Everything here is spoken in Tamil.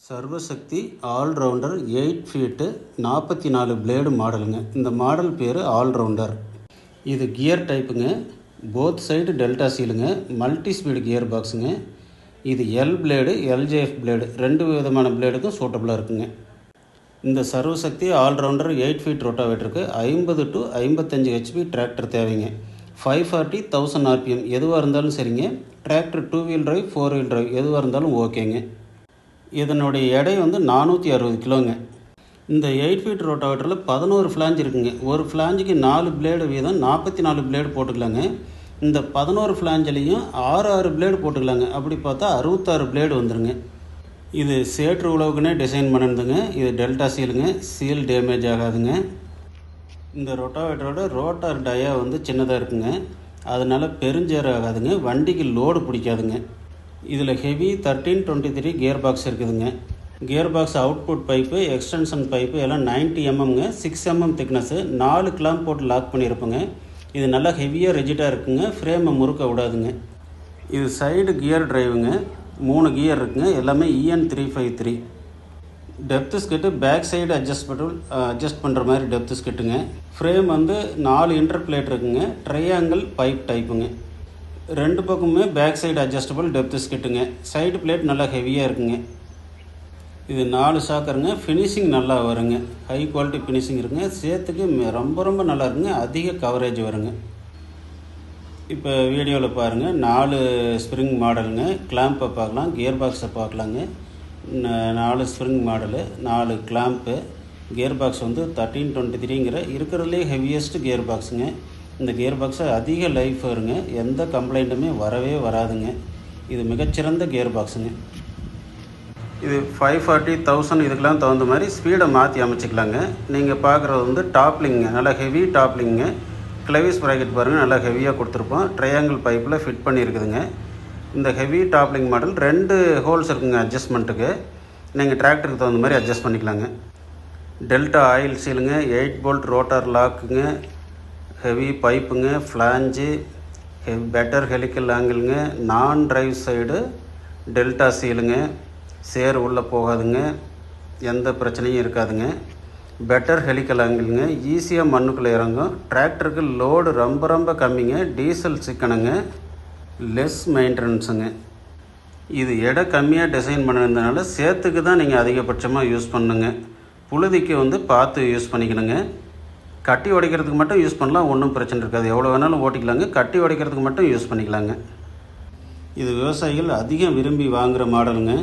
சர்வசக்தி ஆல்ரவுண்டர் 8 ஃபீட்டு 44 பிளேடு மாடலுங்க. இந்த மாடல் பேர் ஆல்ரவுண்டர். இது கியர் டைப்புங்க. போத் சைடு டெல்டா சீலுங்க. மல்டி ஸ்பீடு கியர் பாக்ஸுங்க. இது எல் பிளேடு எல்ஜேஎஃப் பிளேடு ரெண்டு விதமான பிளேடுக்கும் சூட்டபுளாக இருக்குங்க. இந்த சர்வசக்தி ஆல்ரவுண்டர் 8 ஃபீட் ரொட்டாவேட்டருக்கு 50 to 55 ஹெச்பி டிராக்டர் தேவைங்க. 540 1000 RPM எதுவாக இருந்தாலும் சரிங்க. Tractor 2 wheel drive 4 wheel drive எதுவாக இருந்தாலும் ஓகேங்க. இதனுடைய எடை 460 கிலோங்க. இந்த 8 ஃபீட் ரோட்டாவேட்டரில் 11 ஃப்ளாஞ்ச் இருக்குங்க. ஒரு ஃப்ளாஞ்சுக்கு 4 பிளேடு வீதம் 44 பிளேடு போட்டுக்கலாங்க. இந்த 11 ஃப்ளாஞ்சிலையும் 6 பிளேடு போட்டுக்கலாங்க. அப்படி பார்த்தா 66 பிளேடு வந்துடுங்க. இது சேற்று உழவுக்குன்னே டிசைன் பண்ணுதுங்க. இது டெல்டா சீலுங்க. சீல் டேமேஜ் ஆகாதுங்க. இந்த ரொட்டாவேட்டரோட ரோட்டார் டயா சின்னதாக இருக்குங்க. அதனால் பெருஞ்சேர் ஆகாதுங்க. வண்டிக்கு லோடு பிடிக்காதுங்க. இதில் ஹெவி 1323 கியர் பாக்ஸ் இருக்குதுங்க. Gear box output pipe extension pipe எல்லாம் 90 mmங்க. 6 mm திக்னஸ்ஸு. 4 கிளாம்ப் போட்டு லாக் பண்ணியிருப்போங்க. இது நல்லா ஹெவியாக ரெஜிட்டாக இருக்குங்க. ஃப்ரேமை முறுக்க விடாதுங்க. இது சைடு கியர் டிரைவுங்க. 3 கியர் இருக்குங்க. எல்லாமே EN353. Depth skid back side adjust பண்ணுற மாதிரி டெப்த்து ஸ்கெட்டுங்க. ஃப்ரேம் 4 இன்டர் பிளேட் இருக்குங்க. ட்ரையாங்கிள் பைப் டைப்புங்க. ரெண்டு பக்கமுமே பேக் சைடு அட்ஜஸ்டபிள் டெப்த்து ஸ்கிட்டுங்க. சைடு பிளேட் நல்லா ஹெவியாக இருக்குங்க. இது 4 ஷாக்கருங்க. ஃபினிஷிங் நல்லா வருங்க. ஹை குவாலிட்டி ஃபினிஷிங் இருக்குங்க. சேத்துக்கு ரொம்ப நல்லா இருக்குங்க. அதிக கவரேஜ் வருங்க. இப்போ வீடியோவில் பாருங்கள். 4 ஸ்ப்ரிங் மாடலுங்க. கிளாம்பை பார்க்கலாம். கியர் பாக்ஸை பார்க்கலாங்க. 4 spring model, 4 clamp. Gear box 1323ங்கிற இருக்கிறதுலே ஹெவியஸ்ட் கியர் பாக்ஸுங்க. இந்த கியர் பாக்ஸை அதிக லைஃப் வருங்க. எந்த கம்ப்ளைண்ட்டுமே வரவே வராதுங்க. இது மிகச்சிறந்த கியர் பாக்ஸுங்க. இது 540 1000 இதுக்கெல்லாம் தகுந்த மாதிரி ஸ்பீடை மாற்றி அமைச்சிக்கலாங்க. நீங்கள் பார்க்குறது டாப்லிங்க. நல்லா ஹெவி டாப்லிங்க. கிளவிஸ் ப்ராக்கெட் பாருங்கள். நல்லா ஹெவியாக கொடுத்துருப்போம். ட்ரையாங்கிள் பைப்பில் ஃபிட் பண்ணியிருக்குதுங்க. இந்த ஹெவி டாப்லிங் மாடல் 2 ஹோல்ஸ் இருக்குங்க அட்ஜஸ்ட்மெண்ட்டுக்கு. நீங்கள் டிராக்டருக்கு தகுந்த மாதிரி அட்ஜஸ்ட் பண்ணிக்கலாங்க. டெல்டா ஆயில் சீலுங்க. 8 போல்ட் ரோட்டார் லாக்குங்க. ஹெவி பைப்புங்க. ஃப்ளாஞ்சு பெட்டர் ஹெலிக்கல் ஆங்கிளுங்க. நான் டிரைவ் சைடு டெல்டா சீலுங்க. சேர் உள்ளே போகாதுங்க. எந்த பிரச்சனையும் இருக்காதுங்க. பெட்டர் ஹெலிக்கல் ஆங்கிளுங்க. ஈஸியாக மண்ணுக்குள்ளே இறங்கும். டிராக்டருக்கு லோடு ரொம்ப கம்மிங்க. டீசல் சிக்கனுங்க. லெஸ் மெயின்டெனன்ஸுங்க. இது எடை கம்மியாக டிசைன் பண்ணிருந்தனால சேத்துக்கு தான் நீங்கள் அதிகபட்சமாக யூஸ் பண்ணுங்க. புழுதிக்கு பார்த்து யூஸ் பண்ணிக்கணுங்க. கட்டி உடைக்கிறதுக்கு மட்டும் யூஸ் பண்ணலாம். ஒன்றும் பிரச்சனை இருக்காது. எவ்வளோ வேணாலும் ஓட்டிக்கலாங்க. கட்டி உடைக்கிறதுக்கு மட்டும் யூஸ் பண்ணிக்கலாங்க. இது விவசாயிகள் அதிகம் விரும்பி வாங்குகிற மாடலுங்க.